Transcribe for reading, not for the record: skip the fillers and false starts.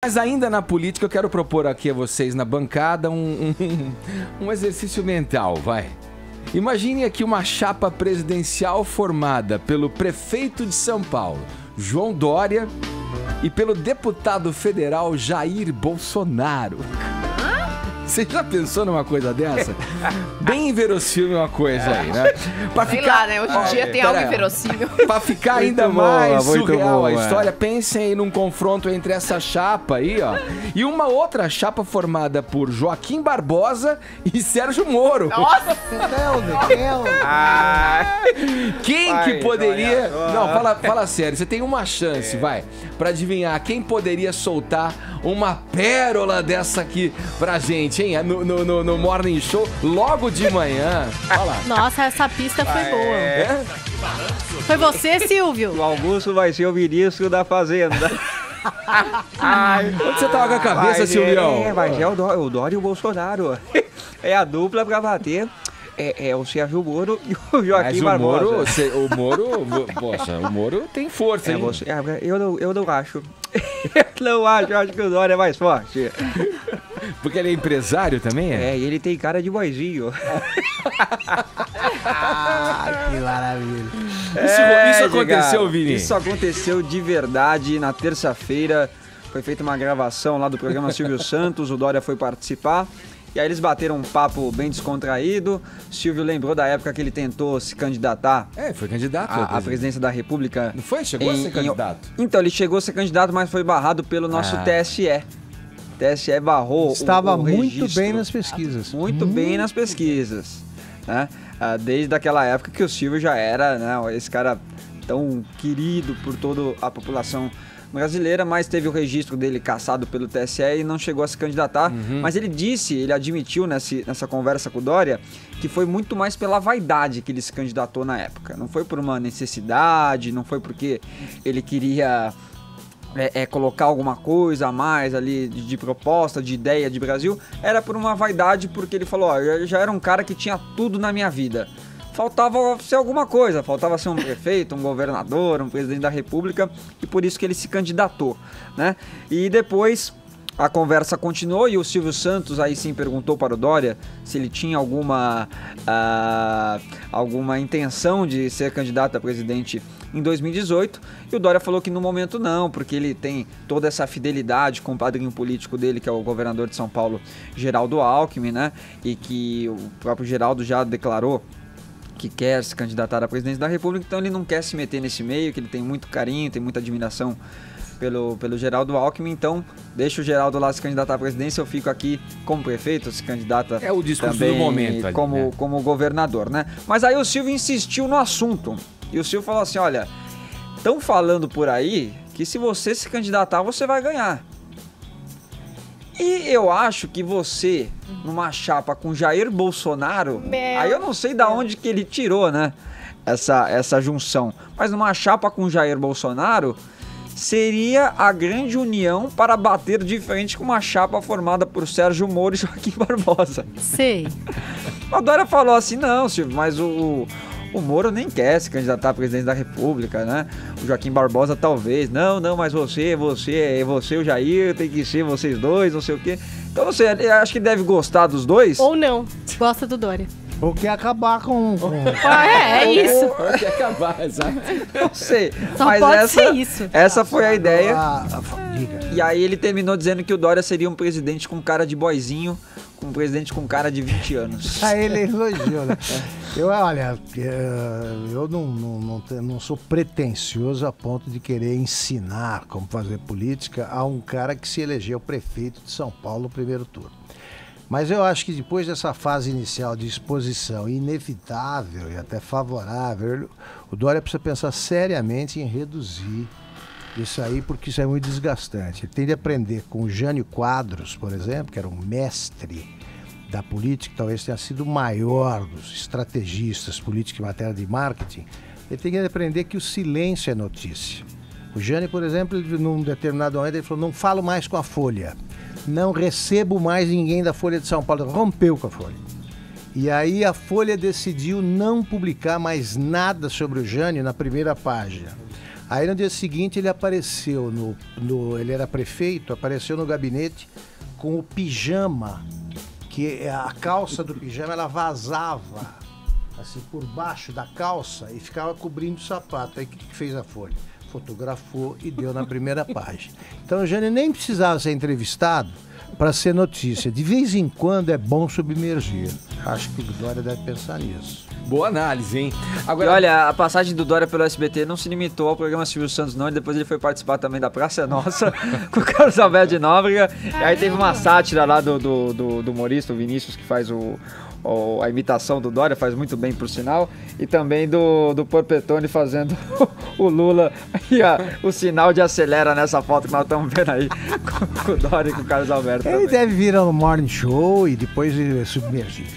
Mas ainda na política, eu quero propor aqui a vocês na bancada um exercício mental, vai. Imagine aqui uma chapa presidencial formada pelo prefeito de São Paulo, João Dória, e pelo deputado federal Jair Bolsonaro. Você já pensou numa coisa dessa? Bem inverossímil uma coisa aí, né? Pra Sei ficar... lá, né? Hoje em dia tem algo inverossímil. Pra ficar ainda mais surreal a história, pensem aí num confronto entre essa chapa aí, ó, e uma outra chapa formada por Joaquim Barbosa e Sérgio Moro. Nossa! Quem que poderia... Não, fala sério, você tem uma chance, vai, pra adivinhar quem poderia soltar uma pérola dessa aqui pra gente, hein? No Morning Show, logo de manhã. Olha lá. Nossa, essa pista foi boa. Foi você, Silvio? O Augusto vai ser o ministro da Fazenda. Onde você tava com a cabeça, Silvião? Mas é o Dória e o Bolsonaro. É a dupla pra bater. É o Sérgio Moro e o Joaquim Barbosa. O Moro tem força, hein? Eu não acho. Eu acho que o Dória é mais forte. Porque ele é empresário também, é? É, e ele tem cara de boizinho. Que maravilha. Isso aconteceu, Vini? Isso aconteceu de verdade na terça-feira. Foi feita uma gravação lá do programa Silvio Santos, o Dória foi participar. E aí eles bateram um papo bem descontraído. Silvio lembrou da época que ele tentou se candidatar. Foi candidato à presidência da República. Não foi? Chegou a ser candidato? Então, ele chegou a ser candidato, mas foi barrado pelo nosso TSE. TSE barrou Estava o muito registro. bem nas pesquisas. Muito bem nas pesquisas. Né? Desde aquela época que o Silvio já era, né, esse cara tão querido por toda a população brasileira, mas teve o registro dele cassado pelo TSE e não chegou a se candidatar. Mas ele admitiu nessa conversa com o Dória que foi muito mais pela vaidade que ele se candidatou na época. Não foi por uma necessidade, não foi porque ele queria colocar alguma coisa a mais ali de proposta, de ideia de Brasil. Era por uma vaidade, porque ele falou, eu já era um cara que tinha tudo na minha vida. Faltava ser alguma coisa, faltava ser um prefeito, um governador, um presidente da república, e por isso que ele se candidatou, né? E depois a conversa continuou e o Silvio Santos aí sim perguntou para o Dória se ele tinha alguma intenção de ser candidato a presidente em 2018, e o Dória falou que no momento não, porque ele tem toda essa fidelidade com o padrinho político dele, que é o governador de São Paulo, Geraldo Alckmin, né? E que o próprio Geraldo já declarou que quer se candidatar à presidência da República, então ele não quer se meter nesse meio, que ele tem muito carinho, tem muita admiração pelo Geraldo Alckmin, então deixa o Geraldo lá se candidatar à presidência, eu fico aqui como prefeito, se candidata o discurso também do momento ali, como governador, né? Mas aí o Silvio insistiu no assunto, e o Silvio falou assim, olha, estão falando por aí que se você se candidatar, você vai ganhar. E eu acho que você, numa chapa com Jair Bolsonaro, aí eu não sei da onde que ele tirou, né, essa junção, mas numa chapa com Jair Bolsonaro, seria a grande união para bater de frente com uma chapa formada por Sérgio Moro e Joaquim Barbosa. Sei. A Dória falou assim, não, Silvio, mas o Moro nem quer se candidatar a presidente da República, né? O Joaquim Barbosa talvez. Não, mas você, o Jair, tem que ser vocês dois, não sei o quê. Então você acho que deve gostar dos dois. Ou não. Gosta do Dória. Ou quer acabar com... É isso. Ou quer acabar, exato. Não sei. Só mas pode ser isso. Essa foi a ideia. Diga. E aí ele terminou dizendo que o Dória seria um presidente com cara de boizinho, um presidente com cara de 20 anos. Aí ele elogiou, né? Eu não sou pretensioso a ponto de querer ensinar como fazer política a um cara que se elegeu prefeito de São Paulo no primeiro turno. Mas eu acho que depois dessa fase inicial de exposição inevitável e até favorável, o Dória precisa pensar seriamente em reduzir isso aí, porque isso é muito desgastante. Ele tem de aprender com o Jânio Quadros, por exemplo, que era um mestre da política, talvez tenha sido o maior dos estrategistas políticos em matéria de marketing. Ele tem que aprender que o silêncio é notícia. O Jânio, por exemplo, num determinado momento, ele falou, não falo mais com a Folha. Não recebo mais ninguém da Folha de São Paulo. Rompeu com a Folha. E aí a Folha decidiu não publicar mais nada sobre o Jânio na primeira página. Aí no dia seguinte ele apareceu ele era prefeito, apareceu no gabinete com o pijama, que a calça do pijama ela vazava assim por baixo da calça e ficava cobrindo o sapato. Aí o que fez a Folha? Fotografou e deu na primeira página. Então o Jânio nem precisava ser entrevistado para ser notícia. De vez em quando é bom submergir. Acho que o Dória deve pensar nisso. Boa análise, hein? Agora, e olha, a passagem do Dória pelo SBT não se limitou ao programa Silvio Santos, não. Depois ele foi participar também da Praça é Nossa com o Carlos Alberto de Nóbrega. E aí teve uma sátira lá do humorista, o Vinícius, que faz a imitação do Dória, faz muito bem, por sinal. E também do Porpetone fazendo o Lula e o sinal de acelera nessa foto que nós estamos vendo aí com o Dória e com o Carlos Alberto. Ele deve vir ao Morning Show e depois submergir.